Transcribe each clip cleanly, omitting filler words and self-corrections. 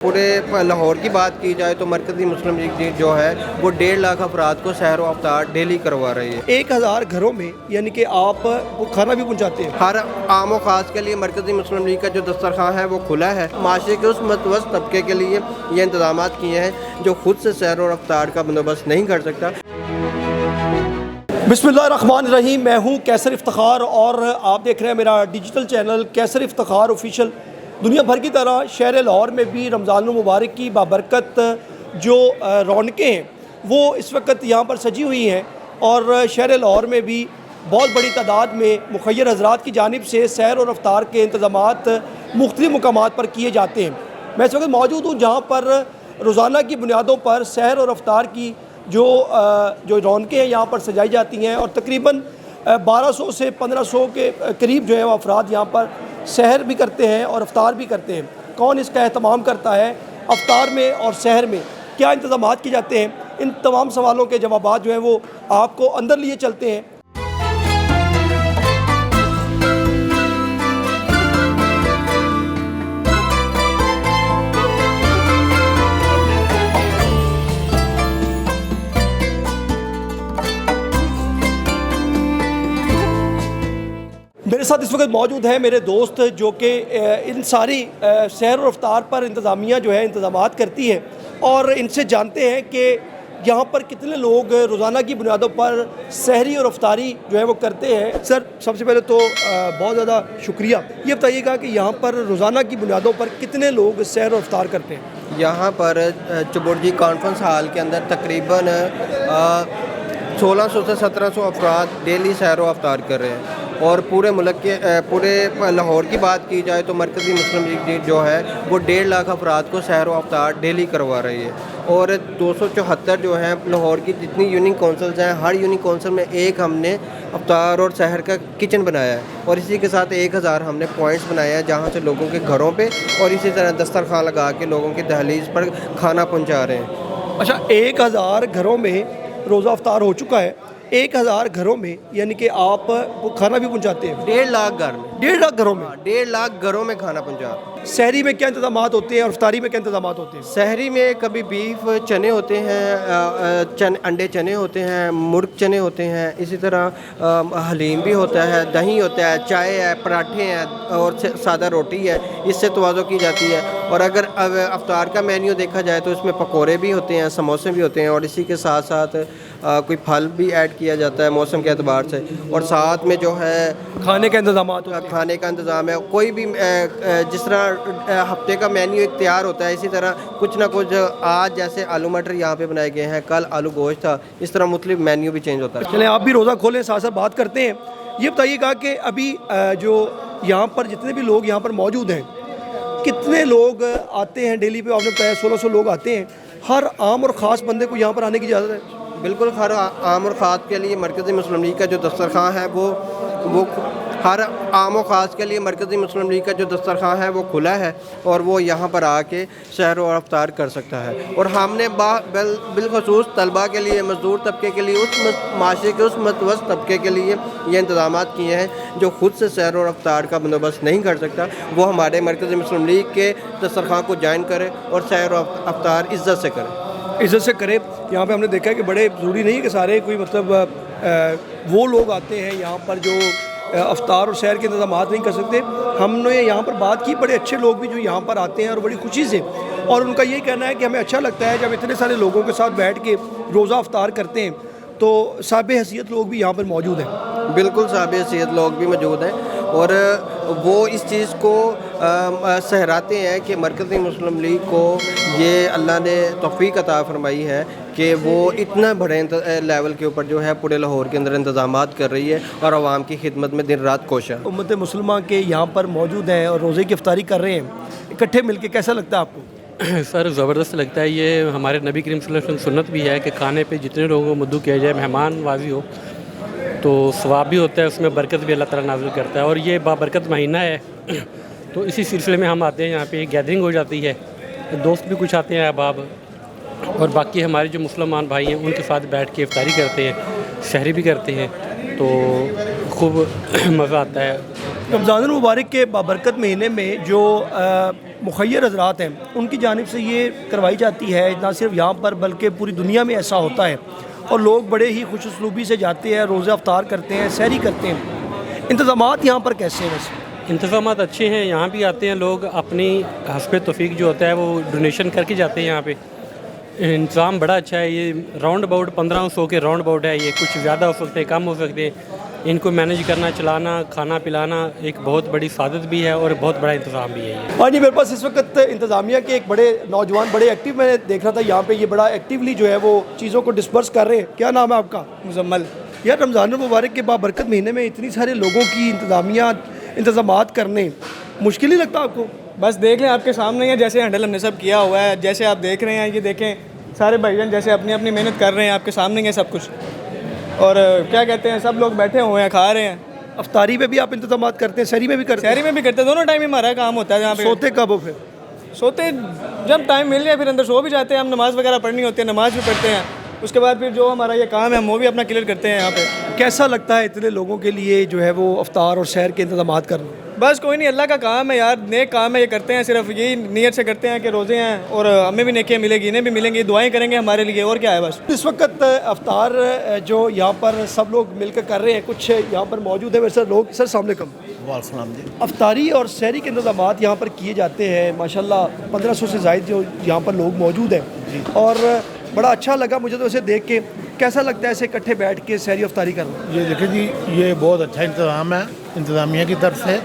पूरे लाहौर की बात की जाए तो मरकज़ी मुस्लिम लीग जो है वो 1.5 लाख अफराद को सहर व अफ्तार डेली करवा रही है। 1000 घरों में, यानी कि आप वो खाना भी पहुंचाते हैं। हर आम और ख़ास के लिए मरकज़ी मुस्लिम लीग का जो दस्तरखान है वो खुला है। माशरे के उस मतवस्त तबके के लिए ये इंतजाम किए हैं जो खुद से सहर और अफ्तार का बंदोबस्त नहीं कर सकता। बिस्मिल्लाहिर्रहमानिर्रहीम। मैं हूँ कैसर इफ्तिखार और आप देख रहे हैं मेरा डिजिटल चैनल कैसर इफ्तिखार ऑफिशियल। दुनिया भर की तरह शहर लाहौर में भी रमज़ान मुबारक की बाबरकत जो रौनकें हैं वो इस वक्त यहाँ पर सजी हुई हैं और शहर लाहौर में भी बहुत बड़ी तादाद में मुखय्यर हज़रात की जानिब से सैर और अफ्तार के इंतज़ामात मुख्तलिफ़ मकामात पर किए जाते हैं। मैं इस वक्त मौजूद हूँ जहाँ पर रोज़ाना की बुनियादों पर सैर और अफ्तार की जो रौनकें हैं यहाँ पर सजाई जाती हैं और तकरीबन 1200 से 1500 के करीब जो है वो अफराद यहाँ पर सहर भी करते हैं और अफ्तार भी करते हैं। कौन इसका एहतमाम करता है, अफ्तार में और सहर में क्या इंतज़ाम किए जाते हैं, इन तमाम सवालों के जवाब जो हैं वो आपको अंदर लिए चलते हैं। मेरे साथ इस वक्त मौजूद है मेरे दोस्त जो कि इन सारी सैर और अफ्तार पर इंतज़ामिया जो है इंतज़ामात करती है और इनसे जानते हैं कि यहाँ पर कितने लोग रोज़ाना की बुनियादों पर सहरी और अफ्तारी जो है वो करते हैं। सर, सबसे पहले तो बहुत ज़्यादा शुक्रिया। ये बताइएगा कि यहाँ पर रोज़ाना की बुनियादों पर कितने लोग सैर और अफ्तार करते हैं? यहाँ पर चुबुर्जी कॉन्फ्रेंस हॉल के अंदर तकरीबन 1600 से 1700 अफराद डेली सैर व अफ्तार कर रहे हैं। और पूरे मुल्क के पूरे लाहौर की बात की जाए तो मरकज़ी मुस्लिम लीग जो है वो 1.5 लाख अफराद को सहर व अफ्तार डेली करवा रही है। और 274 जो हैं लाहौर की जितनी यूनिक काउंसिल्स हैं, हर यूनिक काउंसिल में एक हमने अफ्तार और सहर का किचन बनाया है और इसी के साथ 1000 हमने पॉइंट्स बनाए हैं जहाँ से लोगों के घरों पे और इसी तरह दस्तरखान लगा के लोगों की दहलीज पर खाना पहुँचा रहे हैं। अच्छा, 1000 घरों में रोज़ा अफ्तार हो चुका है। 1000 घरों में यानी कि आप वो खाना भी पहुंचाते हैं? 1.5 लाख घर में। 1.5 लाख घरों में? 1.5 लाख घरों में खाना पहुंचा। सहरी में क्या इंतजाम होते हैं और अफ्तारी में क्या इंतजाम होते हैं? सहरी में कभी बीफ चने होते हैं, अंडे चने होते हैं, मुर्ग चने होते हैं, इसी तरह हलीम भी होता है, दही होता है, चाय है, पराठे हैं और सादा रोटी है। इससे तवाज़ो की जाती है। और अगर अफ्तार का मेन्यू देखा जाए तो इसमें पकोड़े भी होते हैं, समोसे भी होते हैं और इसी के साथ साथ कोई फल भी ऐड किया जाता है मौसम के एतबार से। और साथ में जो है खाने का इंतजाम खाने का इंतज़ाम है। कोई भी जिस तरह हफ्ते का मेन्यू एक तैयार होता है, इसी तरह कुछ ना कुछ आज जैसे आलू मटर यहाँ पे बनाए गए हैं, कल आलू गोश्त था, इस तरह मुख्तलिफ मेन्यू भी चेंज होता है। चलें, आप भी रोज़ा खोलें, साथ साथ बात करते हैं। ये बताइएगा कि अभी जो यहाँ पर जितने भी लोग यहाँ पर मौजूद हैं, कितने लोग आते हैं डेली पे? आपने बताया 1600 लोग आते हैं। हर आम और ख़ास बंदे को यहाँ पर आने की इजाज़त है? बिल्कुल, हर आम और ख़ास के लिए मरकज़ी मुस्लिम लीग का जो दस्तरखान है वो हर आम और ख़ास के लिए मरकज़ी मुस्लिम लीग का जो दस्तरखान है वो खुला है और वो यहाँ पर आके सहर और अफ्तार कर सकता है। और हमने बिलखसूस तलबा के लिए, मज़दूर तबके के लिए, उस माशरे के उस मतवस्त तबके के लिए ये इंतज़ाम किए हैं जो खुद से सहर और अफ्तार का बंदोबस्त नहीं कर सकता। वो हमारे मरकज़ी मुस्लिम लीग के दस्तरखान को ज्वाइन करे और सहर और अफ्तार इज़्ज़त से करे। यहाँ पे हमने देखा है कि बड़े ज़रूरी नहीं है कि सारे कोई मतलब वो लोग आते हैं यहाँ पर जो अफ्तार और सैर के इंतजाम नहीं कर सकते। हमने यहाँ पर बात की, बड़े अच्छे लोग भी जो यहाँ पर आते हैं और बड़ी खुशी से, और उनका यही कहना है कि हमें अच्छा लगता है जब इतने सारे लोगों के साथ बैठ के रोज़ा अफ्तार करते हैं तो साहिब हैसियत लोग भी यहाँ पर मौजूद हैं। बिल्कुल, साहिब हैसियत लोग भी मौजूद हैं और वो इस चीज़ को सहराते हैं कि मरकज़ी मुस्लिम लीग को ये अल्लाह ने तौफ़ीक अता फरमाई है कि वो इतना बड़े लेवल के ऊपर जो है पूरे लाहौर के अंदर इंतज़ामात कर रही है और आवाम की खिदमत में दिन रात कोशिश है। उम्मत मुसलमा के यहाँ पर मौजूद हैं और रोज़े की इफ्तारी कर रहे हैं इकट्ठे मिलके, कैसा लगता है आपको? सर, ज़बरदस्त लगता है। ये हमारे नबी करीम सल्लल्लाहु अलैहि वसल्लम सुन्नत भी है कि खाने पे जितने लोगों को मद्दू किया जाए, मेहमान नवाज़ी हो तो सवाब भी होता है, उसमें बरकत भी अल्लाह ताला नाज़िल करता है। और ये बाबरकत महीना है तो इसी सिलसिले में हम आते हैं, यहाँ पे गैदरिंग हो जाती है, दोस्त भी कुछ आते हैं अहबाब, और बाकी हमारे जो मुसलमान भाई हैं उनके साथ बैठ के इफ्तारी करते हैं, सहरी भी करते हैं, तो खूब मज़ा आता है। रमज़ान मुबारक के बाबरकत महीने में जो मुखैर हजरात हैं उनकी जानिब से ये करवाई जाती है, ना सिर्फ यहाँ पर बल्कि पूरी दुनिया में ऐसा होता है, और लोग बड़े ही खुश उसलूबी से जाते हैं, रोज़ा अफ्तार करते हैं, सहरी करते हैं। इंतज़ामात यहाँ पर कैसे हैं वैसे? इंतज़ामात अच्छे हैं, यहाँ भी आते हैं लोग अपनी हस्ब तौफीक जो होता है वो डोनेशन करके जाते हैं। यहाँ पे इंतज़ाम बड़ा अच्छा है। ये राउंड अबाउट 1500 के राउंड अबाउट है। ये कुछ ज़्यादा हो सकते हैं, कम हो सकते हैं। इनको मैनेज करना, चलाना, खाना पिलाना एक बहुत बड़ी सादत भी है और बहुत बड़ा इंतज़ाम भी है ये। हाँ जी, मेरे पास इस वक्त इंतज़ामिया के एक बड़े नौजवान बड़े एक्टिव मैं देख रहा था यहाँ पे, ये बड़ा एक्टिवली जो है वो चीज़ों को डिस्पर्स कर रहे हैं। क्या नाम है आपका? मुजम्मल। यार, रमज़ान मुबारक के बाबरकत महीने में इतनी सारे लोगों की इंतज़ामात करने मुश्किल ही लगता आपको? बस देख लें, आपके सामने ही है जैसे हैंडल हमने सब किया हुआ है, जैसे आप देख रहे हैं। ये देखें, सारे भाईजान जैसे अपनी अपनी मेहनत कर रहे हैं, आपके सामने ही है सब कुछ। और क्या कहते हैं, सब लोग बैठे हुए हैं, खा रहे हैं। अफ्तारी में भी आप इंतज़ामात करते हैं, सहरी में भी करते हैं? शहरी में भी करते हैं, दोनों टाइम हमारा काम होता है। जहाँ पे सोते कब हो फिर? सोते जब टाइम मिल जाए, फिर अंदर सो भी जाते हैं। हम नमाज़ वगैरह पढ़नी होती है, नमाज़ भी पढ़ते हैं। उसके बाद फिर जो हमारा ये काम है हम वो भी अपना क्लियर करते हैं यहाँ पे। कैसा लगता है इतने लोगों के लिए जो है वो अफ्तार और सहर के इंतज़ामात करना? बस कोई नहीं, अल्लाह का काम है यार, नेक काम है, ये करते हैं। सिर्फ यही नीयत से करते हैं कि रोज़े हैं और हमें भी नेकियां मिलेगी, इन्हें भी मिलेंगी, दुआएं करेंगे हमारे लिए, और क्या है बस। इस वक्त अफ्तार जो यहाँ पर सब लोग मिलकर कर रहे हैं, कुछ यहाँ पर मौजूद है मेरे साथ लोग। सर अस्सलाम वालेकुम। वालेकुम जी। अफ्तारी और सहरी के इंतज़ामात यहाँ पर किए जाते हैं माशाल्लाह। 1500 से ज़ायद जो यहाँ पर लोग मौजूद हैं, और बड़ा अच्छा लगा मुझे तो इसे देख के। कैसा लगता है ऐसे इकट्ठे बैठ के सहरी अफ्तारी करना? ये देखिए जी, ये बहुत अच्छा इंतज़ाम है इंतज़ामिया की तरफ से।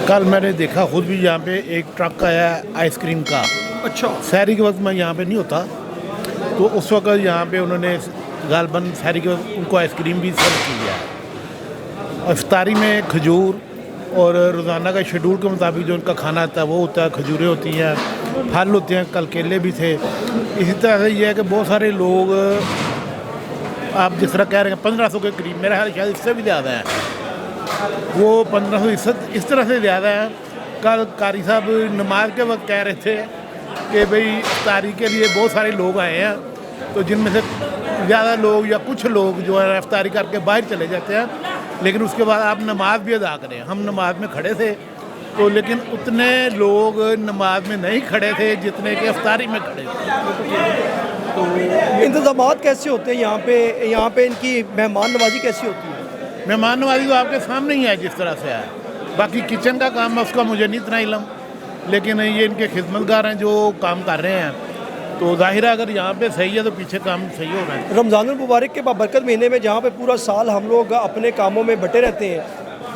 कल मैंने देखा खुद भी, यहाँ पे एक ट्रक आया है आइसक्रीम का। अच्छा। सहरी के वक्त मैं यहाँ पे नहीं होता, तो उस वक्त यहाँ पे उन्होंने गालबन सहरी के वक्त उनको आइसक्रीम भी सर्व की है। इफ्तारी में खजूर और रोज़ाना का शेड्यूल के मुताबिक जो उनका खाना आता है वो होता है। खजूरें होती हैं, फल होते हैं, कल केले भी थे। इसी तरह से ये है कि बहुत सारे लोग, आप जिस तरह कह रहे हैं 1500 के करीब, मेरा ख्याल शायद इससे भी ज़्यादा है, वो 1500 इस तरह से ज़्यादा है। कल कारी साहब नमाज के वक्त कह रहे थे कि भाई इफ्तारी के लिए बहुत सारे लोग आए हैं, तो जिनमें से ज़्यादा लोग या कुछ लोग जो है इफ्तारी करके बाहर चले जाते हैं, लेकिन उसके बाद आप नमाज भी अदा करें। हम नमाज में खड़े थे तो, लेकिन उतने लोग नमाज में नहीं खड़े थे जितने कि इफ्तारी में खड़े थे। तो इंतज़ामात कैसे होते हैं यहाँ पे? यहाँ पे इनकी मेहमान नवाजी कैसी होती है? मेहमान नवाजी तो आपके सामने ही है जिस तरह से है। बाकी किचन का काम है उसका मुझे नहीं इतना इल्म, लेकिन ये इनके खिदमतगार हैं जो काम कर रहे हैं, तो ज़ाहिर है अगर यहाँ पे सही है तो पीछे काम सही हो रहा है। रमज़ानुल मुबारक के बाबरकत महीने में जहाँ पे पूरा साल हम लोग अपने कामों में बटे रहते हैं,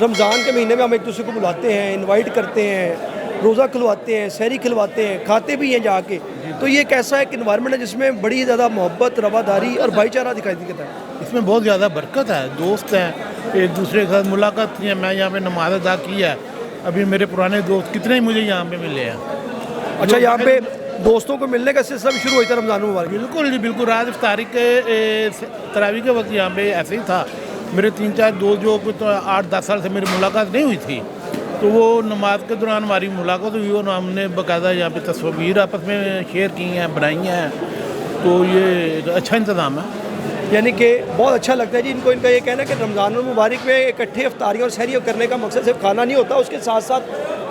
रमज़ान के महीने में हम एक दूसरे को बुलाते हैं, इनवाइट करते हैं, रोज़ा खुलवाते हैं, सहरी खिलवाते हैं, खाते भी हैं जाके। तो ये कैसा एक इन्वायरमेंट है जिसमें बड़ी ज़्यादा मोहब्बत, रवादारी और भाईचारा दिखाई देता है? इसमें बहुत ज़्यादा बरकत है, दोस्त हैं, एक दूसरे के साथ मुलाकात की है। मैं यहाँ पे नमाज अदा की है, अभी मेरे पुराने दोस्त कितने ही मुझे यहाँ पे मिले हैं। अच्छा, यहाँ पे दोस्तों को मिलने का सिलसिला भी शुरू हुआ था रमज़ान मुबारक? बिल्कुल जी, बिल्कुल। रात इफ्तारी के तरावी के वक्त यहाँ पे ऐसे ही था। मेरे 3-4 दोस्त जो कुछ 8-10 साल से मेरी मुलाकात नहीं हुई थी, तो वो नमाज के दौरान हमारी मुलाकात हुई और हमने बाकायदा यहाँ पे तस्वीर आपस में शेयर की हैं, बनाई हैं। तो ये अच्छा इंतज़ाम है, यानी कि बहुत अच्छा लगता है जी इनको। इनका ये कहना है कि रमज़ान मुबारक में इकट्ठे इफ्तारी और सहरी करने का मकसद सिर्फ खाना नहीं होता, उसके साथ साथ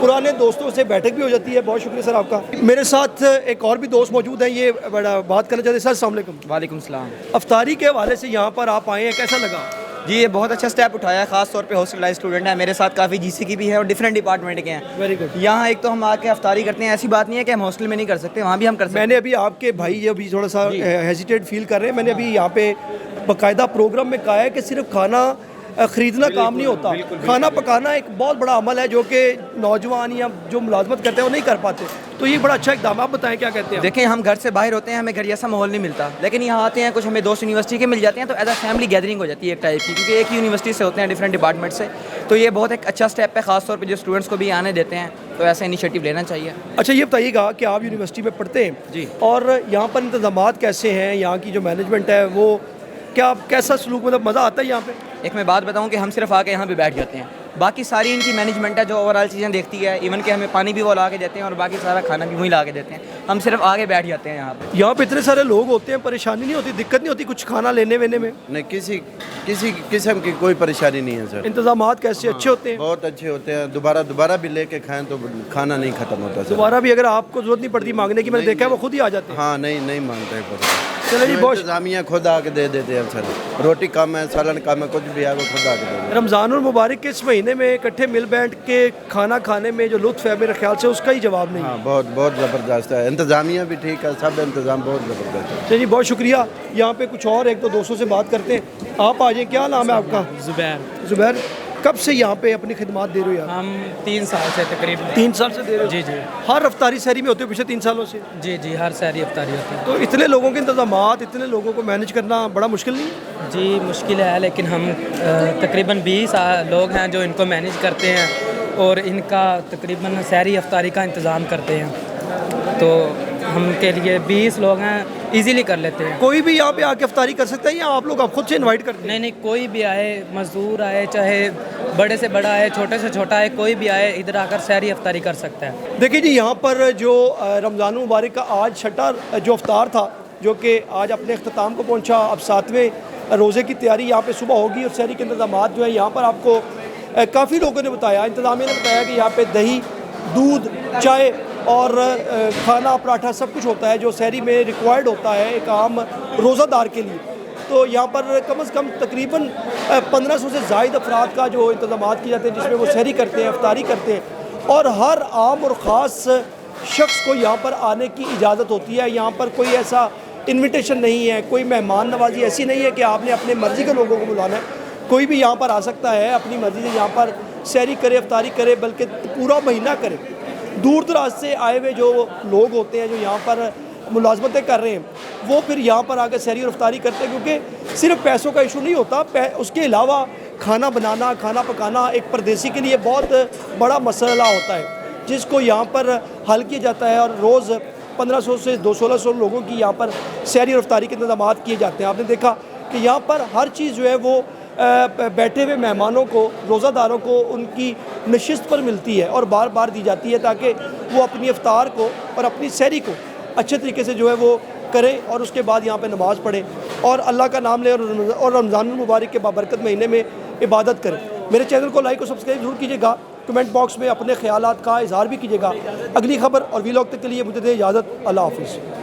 पुराने दोस्तों से बैठक भी हो जाती है। बहुत शुक्रिया सर आपका। मेरे साथ एक और भी दोस्त मौजूद हैं, ये बड़ा बात करना चाहते हैं। सर अस्सलाम वालेकुम। वालेकुम सलाम। अफ्तारी के हवाले से यहाँ पर आप आए हैं, कैसा लगा? जी, ये बहुत अच्छा स्टेप उठाया है, खास तौर पे हॉस्टलाइज स्टूडेंट है मेरे साथ, काफ़ी जीसी की भी है और डिफरेंट डिपार्टमेंट के हैं। Very good. यहाँ एक तो हम आके अफ्तारी करते हैं, ऐसी बात नहीं है कि हम हॉस्टल में नहीं कर सकते, वहाँ भी हम कर सकते हैं। मैंने अभी आपके भाई अभी थोड़ा सा हेजिटेट फील कर रहे हैं, मैंने अभी यहाँ पे बाकायदा प्रोग्राम में कहा है कि सिर्फ खाना ख़रीदना काम नहीं होता, खाना पकाना एक बहुत बड़ा अमल है जो कि नौजवान या जो मुलाजमत करते हैं वो नहीं कर पाते। तो ये बड़ा अच्छा इक़दाम, आप बताएं क्या कहते हैं? देखें, हम घर से बाहर होते हैं, हमें घर जैसा माहौल नहीं मिलता, लेकिन यहाँ आते हैं, कुछ हमें दोस्त यूनिवर्सिटी के मिल जाते हैं, तो एज अ फैमिली गैदरिंग हो जाती है एक टाइप की, क्योंकि एक ही यूनिवर्सिटी से होते हैं, डिफरेंट डिपार्टमेंट से। तो ये बहुत एक अच्छा स्टेप है, खास तौर पर जो स्टूडेंट्स को भी आने देते हैं, तो ऐसा इनिशिएटिव लेना चाहिए। अच्छा, ये बताइएगा कि आप यूनिवर्सिटी में पढ़ते हैं जी, और यहाँ पर इंतज़ामात कैसे हैं? यहाँ की जो मैनेजमेंट है वो क्या, कैसा सलूक, मतलब मज़ा आता है यहाँ पे? एक मैं बात बताऊं कि हम सिर्फ आके यहाँ पे बैठ जाते हैं, बाकी सारी इनकी मैनेजमेंट है जो ओवरऑल चीज़ें देखती है। इवन कि हमें पानी भी वो ला के देते हैं और बाकी सारा खाना भी वही ला के देते हैं। हम सिर्फ आगे बैठ जाते हैं यहाँ पर। यहाँ पे इतने सारे लोग होते हैं, परेशानी नहीं होती, दिक्कत नहीं होती कुछ खाना लेने वेने में? नहीं, किसी किसी किस्म की कोई परेशानी नहीं है सर। इंतजामात कैसे अच्छे होते हैं? बहुत अच्छे होते हैं, दोबारा भी लेके खाएं तो खाना नहीं खत्म होता सर। दोबारा भी अगर आपको जरूरत नहीं पड़ती मांगने की, मैंने देखा है वो खुद ही आ जाते हैं। हाँ, नहीं मांगते हैं कुछ। चलो जी, बहुत इंतजामिया खुद आके दे देते हैं सर। रोटी कम है, सालन कम है, कुछ भी है वो खुद आके दे देते हैं। रमज़ानुल मुबारक के इस महीने में इकट्ठे मिल बैठ के खाना खाने में जो लुत्फ़ है, मेरे ख्याल से उसका ही जवाब नहीं है। हाँ, बहुत ज़बरदस्त है, इंतजामिया भी ठीक है, सब इंतज़ाम बहुत ज़बरदस्त है। चलिए, बहुत शुक्रिया। यहाँ पे कुछ और एक दो दोस्तों से बात करते हैं। आप आ जाए, क्या नाम है आपका? ज़ुबैर, कब से यहाँ पे अपनी खिदमत दे रहे हो यार? हम 3 साल से तकरीबन। 3 साल से दे रहे हो? जी जी हर अफ्तारी सहरी में होते हो पिछले 3 सालों से? जी जी, हर सारी अफ्तारी होती है। तो इतने लोगों के इंतजामात, इतने लोगों को मैनेज करना बड़ा मुश्किल नहीं है? जी मुश्किल है, लेकिन हम तकरीबन 20 लोग हैं जो इनको मैनेज करते हैं और इनका तकरीबन सहरी अफ्तारी का इंतज़ाम करते हैं। तो हम के लिए 20 लोग हैं, इजीली कर लेते हैं। कोई भी यहाँ पे आके अफ्तारी कर सकता है या आप लोग आप खुद से इनवाइट करते हैं? नहीं, कोई भी आए, मजदूर आए, चाहे बड़े से बड़ा आए, छोटे से छोटा आए, कोई भी आए, इधर आकर सहरी अफ्तारी कर सकता है। देखिए जी, यहाँ पर जो रमज़ान मुबारक का आज छठा जो अफ्तार था, जो कि आज अपने अख्ताम को पहुँचा, अब 7वें रोज़े की तैयारी यहाँ पे सुबह होगी और सहरी के इंतजामात जो है यहाँ पर आपको काफ़ी लोगों ने बताया, इंतज़ामिया ने बताया कि यहाँ पे दही, दूध, चाय और खाना, पराठा सब कुछ होता है जो सहरी में रिक्वायर्ड होता है एक आम रोज़ादार के लिए। तो यहाँ पर कम से कम तकरीबन 1500 से ज़ायद अफराद का जो इंतजामात किए जाते हैं, जिसमें वो सहरी करते हैं, अफ्तारी करते हैं, और हर आम और ख़ास शख्स को यहाँ पर आने की इजाज़त होती है। यहाँ पर कोई ऐसा इन्विटेशन नहीं है, कोई मेहमान नवाजी ऐसी नहीं है कि आपने अपने मर्ज़ी के लोगों को बुलाना है। कोई भी यहाँ पर आ सकता है, अपनी मर्ज़ी से यहाँ पर सहरी करे, अफ्तारी करे, बल्कि पूरा महीना करे। दूर दराज से आए हुए जो लोग होते हैं, जो यहाँ पर मुलाजमतें कर रहे हैं, वो फिर यहाँ पर आकर सहरी और अफ्तारी करते हैं, क्योंकि सिर्फ पैसों का इशू नहीं होता, उसके अलावा खाना बनाना, खाना पकाना एक परदेसी के लिए बहुत बड़ा मसला होता है, जिसको यहाँ पर हल किया जाता है। और रोज़ 1500 से 200-1600 लोगों की यहाँ पर सहरी और अफ्तारी के इंतजाम किए जाते हैं। आपने देखा कि यहाँ पर हर चीज़ जो है वो बैठे हुए मेहमानों को, रोज़ादारों को उनकी नशिस्त पर मिलती है और बार बार दी जाती है, ताकि वो अपनी इफ्तार को और अपनी सहरी को अच्छे तरीके से जो है वो करें और उसके बाद यहाँ पे नमाज़ पढ़ें और अल्लाह का नाम लें और रमज़ान मुबारक के बाबरकत महीने में इबादत करें। मेरे चैनल को लाइक और सब्सक्राइब जरूर कीजिएगा। कमेंट बॉक्स में अपने ख्यालात का इजहार भी कीजिएगा। अगली खबर और वीलॉग तक के लिए मुझे दे इजाज़त। अल्लाह हाफ़िज़।